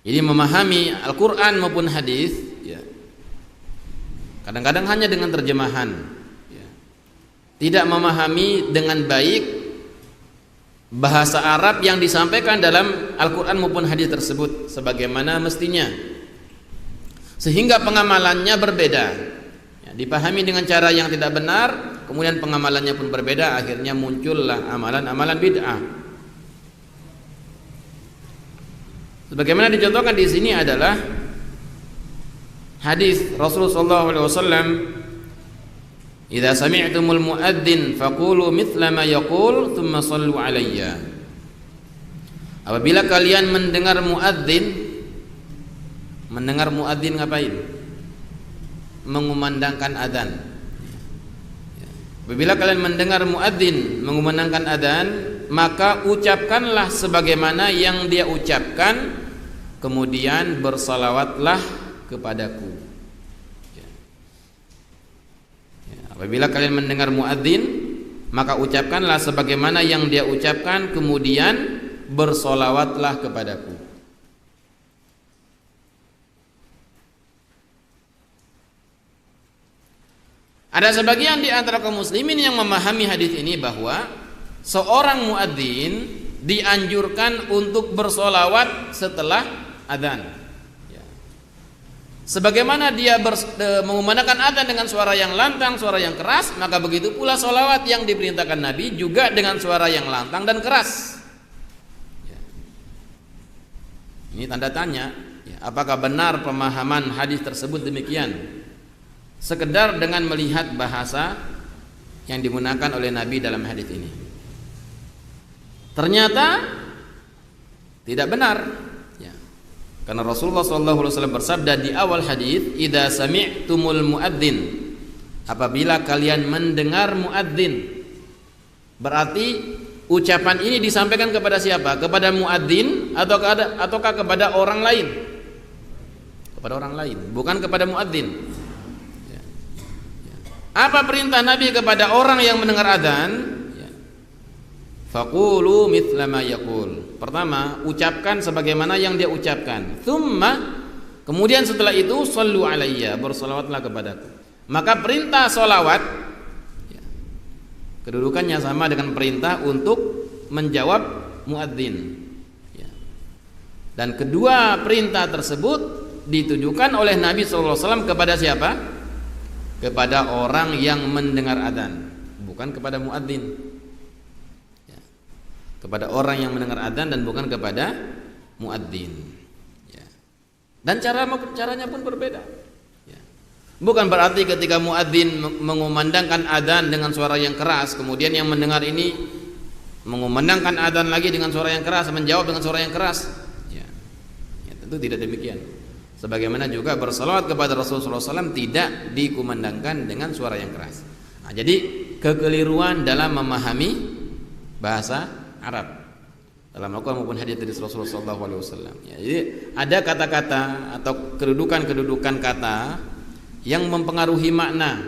Jadi memahami Al-Quran maupun hadis, ya, kadang-kadang hanya dengan terjemahan, ya, tidak memahami dengan baik bahasa Arab yang disampaikan dalam Al-Quran maupun hadis tersebut sebagaimana mestinya, sehingga pengamalannya berbeda, ya, dipahami dengan cara yang tidak benar, kemudian pengamalannya pun berbeda, akhirnya muncullah amalan-amalan bid'ah. Sebagaimana dicontohkan di sini adalah hadis Rasulullah SAW, "Idza sami'tumul muadzin faqulu mithla ma yaqul tsumma shallu 'alayya." Apabila kalian mendengar muadzin ngapain? Mengumandangkan adzan. Apabila kalian mendengar muadzin mengumandangkan adzan, maka ucapkanlah sebagaimana yang dia ucapkan, kemudian bersalawatlah kepadaku. Apabila kalian mendengar muadzin, maka ucapkanlah sebagaimana yang dia ucapkan, kemudian bersalawatlah kepadaku. Ada sebagian di antara kaum muslimin yang memahami hadis ini bahwa seorang muadzin dianjurkan untuk bersolawat setelah adzan, ya. Sebagaimana dia mengumandangkan adzan dengan suara yang lantang, suara yang keras, maka begitu pula solawat yang diperintahkan Nabi juga dengan suara yang lantang dan keras, ya. Ini tanda tanya, ya, apakah benar pemahaman hadis tersebut demikian? Sekedar dengan melihat bahasa yang digunakan oleh Nabi dalam hadis ini, ternyata tidak benar, ya. Karena Rasulullah SAW bersabda di awal hadis, "Idza sami'tumul muadzin," apabila kalian mendengar muadzin. Berarti ucapan ini disampaikan kepada siapa? Kepada muadzin ataukah kepada orang lain? Kepada orang lain, bukan kepada muadzin. Apa perintah Nabi kepada orang yang mendengar adzan? Faqulu mithla ma yaqul. Pertama, ucapkan sebagaimana yang dia ucapkan. Tsumma, kemudian setelah itu shallu alayya, bersolawatlah kepadaku. Maka perintah solawat, ya, kedudukannya sama dengan perintah untuk menjawab muadzin, ya. Dan kedua perintah tersebut ditujukan oleh Nabi SAW kepada siapa? Kepada orang yang mendengar adzan, bukan kepada muadzin, ya. Kepada orang yang mendengar adzan dan bukan kepada muadzin, ya. Dan caranya pun berbeda, ya. Bukan berarti ketika muadzin mengumandangkan adzan dengan suara yang keras, kemudian yang mendengar ini mengumandangkan adzan lagi dengan suara yang keras, menjawab dengan suara yang keras, ya. Ya, tentu tidak demikian. Sebagaimana juga bersalawat kepada Rasulullah SAW tidak dikumandangkan dengan suara yang keras. Nah, jadi kekeliruan dalam memahami bahasa Arab dalam Al-Quran maupun hadis dari Rasulullah SAW. Ya, jadi ada kata-kata atau kedudukan kata yang mempengaruhi makna,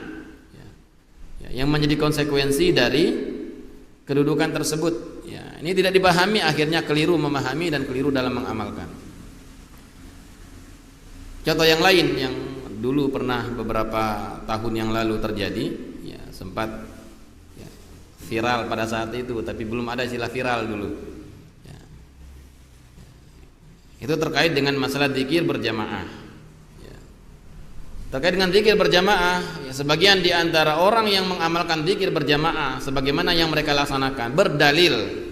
ya, yang menjadi konsekuensi dari kedudukan tersebut. Ya, ini tidak dipahami, akhirnya keliru memahami dan keliru dalam mengamalkan. Contoh yang lain yang dulu pernah beberapa tahun yang lalu terjadi, ya, sempat, ya, viral pada saat itu, tapi belum ada istilah viral dulu, ya. Itu terkait dengan masalah zikir berjamaah, ya. Terkait dengan zikir berjamaah, ya, sebagian di antara orang yang mengamalkan zikir berjamaah sebagaimana yang mereka laksanakan berdalil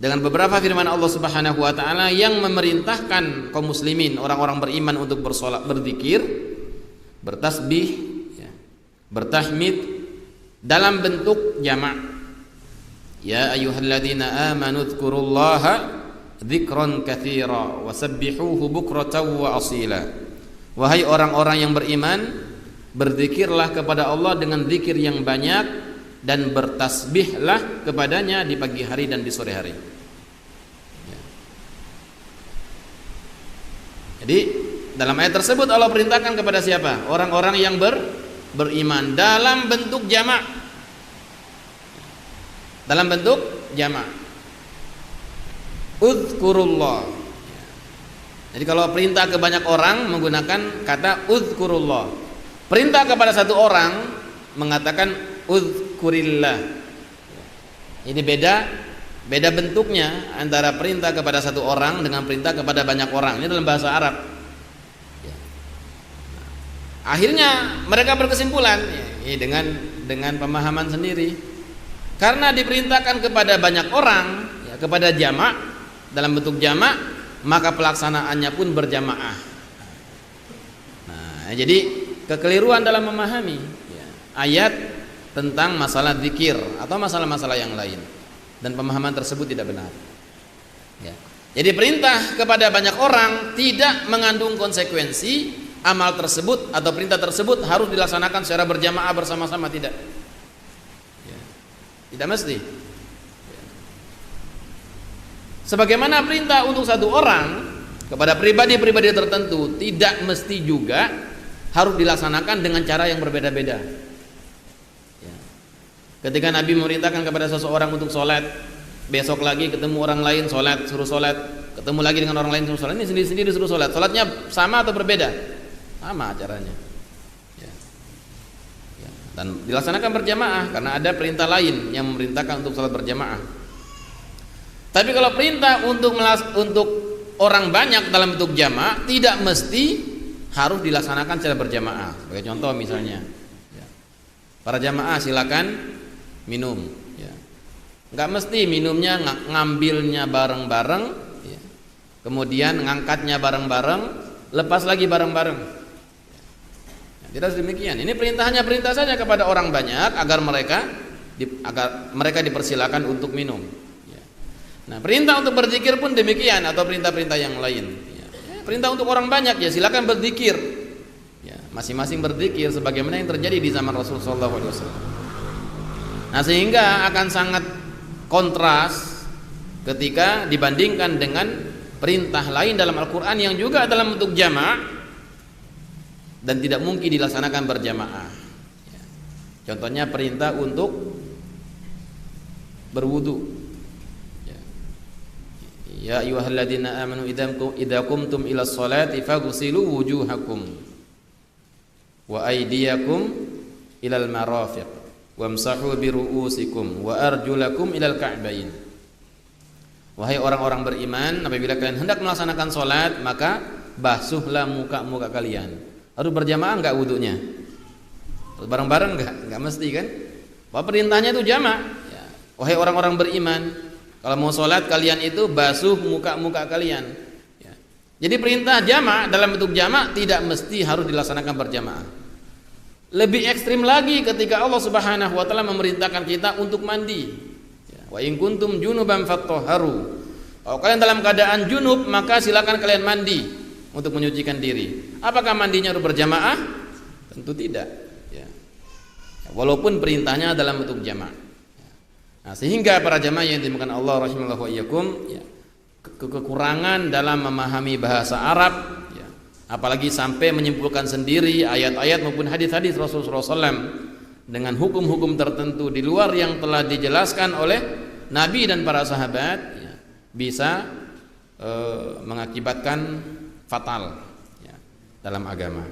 dengan beberapa firman Allah Subhanahu wa taala yang memerintahkan kaum muslimin, orang-orang beriman untuk bersolat, berzikir, bertasbih, ya, bertahmid dalam bentuk jamak. Ya ayyuhalladzina amanu dzkurullaha dzikran katsira wasabbihuhu bukratan wa asila. Wahai orang-orang yang beriman, berzikirlah kepada Allah dengan zikir yang banyak dan bertasbihlah kepadanya di pagi hari dan di sore hari. Jadi dalam ayat tersebut Allah perintahkan kepada siapa? Orang-orang yang beriman dalam bentuk jamak. Dalam bentuk jamak. Udzkurullah. Jadi kalau perintah ke banyak orang menggunakan kata uzkurullah. Perintah kepada satu orang mengatakan uzkurillah. Ini beda bentuknya antara perintah kepada satu orang dengan perintah kepada banyak orang. Ini dalam bahasa Arab. Akhirnya mereka berkesimpulan ya, dengan pemahaman sendiri. Karena diperintahkan kepada banyak orang, ya, kepada jamak dalam bentuk jamak, maka pelaksanaannya pun berjamaah. Nah, jadi kekeliruan dalam memahami ya, ayat tentang masalah zikir atau masalah-masalah yang lain, dan pemahaman tersebut tidak benar. Ya. Jadi perintah kepada banyak orang tidak mengandung konsekuensi amal tersebut atau perintah tersebut harus dilaksanakan secara berjamaah bersama-sama, tidak. Ya. Tidak mesti. Ya. Sebagaimana perintah untuk satu orang kepada pribadi-pribadi tertentu tidak mesti juga harus dilaksanakan dengan cara yang berbeda-beda. Ya. Ketika Nabi memerintahkan kepada seseorang untuk sholat, besok lagi ketemu orang lain sholat, suruh sholat, ketemu lagi dengan orang lain suruh sholat, ini sendiri-sendiri suruh sholat. Sholatnya sama atau berbeda? Sama caranya ya. Ya. Dan dilaksanakan berjamaah karena ada perintah lain yang memerintahkan untuk sholat berjamaah. Tapi kalau perintah untuk orang banyak dalam bentuk jamaah tidak mesti harus dilaksanakan secara berjamaah. Sebagai contoh misalnya ya, para jamaah silakan minum ya. Nggak mesti minumnya ngambilnya bareng-bareng ya. Kemudian ngangkatnya bareng-bareng, lepas lagi bareng-bareng. Tidak demikian. Ini perintahnya perintah saja kepada orang banyak agar mereka dipersilakan untuk minum. Ya. Nah, perintah untuk berzikir pun demikian atau perintah-perintah yang lain. Ya. Perintah untuk orang banyak ya silakan berzikir. Ya, masing-masing berzikir sebagaimana yang terjadi di zaman Rasulullah SAW. Nah, sehingga akan sangat kontras ketika dibandingkan dengan perintah lain dalam Al-Quran yang juga dalam bentuk jama' dan tidak mungkin dilaksanakan berjamaah. Ya. Contohnya perintah untuk berwudu. Ya ayyuhalladzina amanu idza qumtum ila sholati faghsilu wujuhakum wa aydiyakum ilal marafiq wamsahu bi ru'usikum wa arjulakum ilal ka'bayn. Wahai orang-orang beriman, apabila kalian hendak melaksanakan salat, maka basuhlah muka-muka kalian. Harus berjamaah enggak wudunya? Harus bareng-bareng enggak mesti kan? Bahwa perintahnya itu jamak ya. Wahai orang-orang beriman, kalau mau sholat kalian itu basuh muka-muka kalian ya. Jadi perintah jamak dalam bentuk jamak tidak mesti harus dilaksanakan berjamaah. Lebih ekstrim lagi ketika Allah Subhanahu wa taala memerintahkan kita untuk mandi ya. Wa in kuntum junuban fattahharu. Kalau kalian dalam keadaan junub maka silakan kalian mandi untuk menyucikan diri. Apakah mandinya harus berjamaah? Tentu tidak ya. Walaupun perintahnya dalam bentuk jamaah. Nah, sehingga para jamaah yang dimuliakan Allah rahimallahu wa iyyakum ya, kekurangan dalam memahami bahasa Arab ya, apalagi sampai menyimpulkan sendiri ayat-ayat maupun hadis-hadis Rasulullah SAW dengan hukum-hukum tertentu di luar yang telah dijelaskan oleh Nabi dan para sahabat ya, bisa mengakibatkan fatal ya, dalam agama.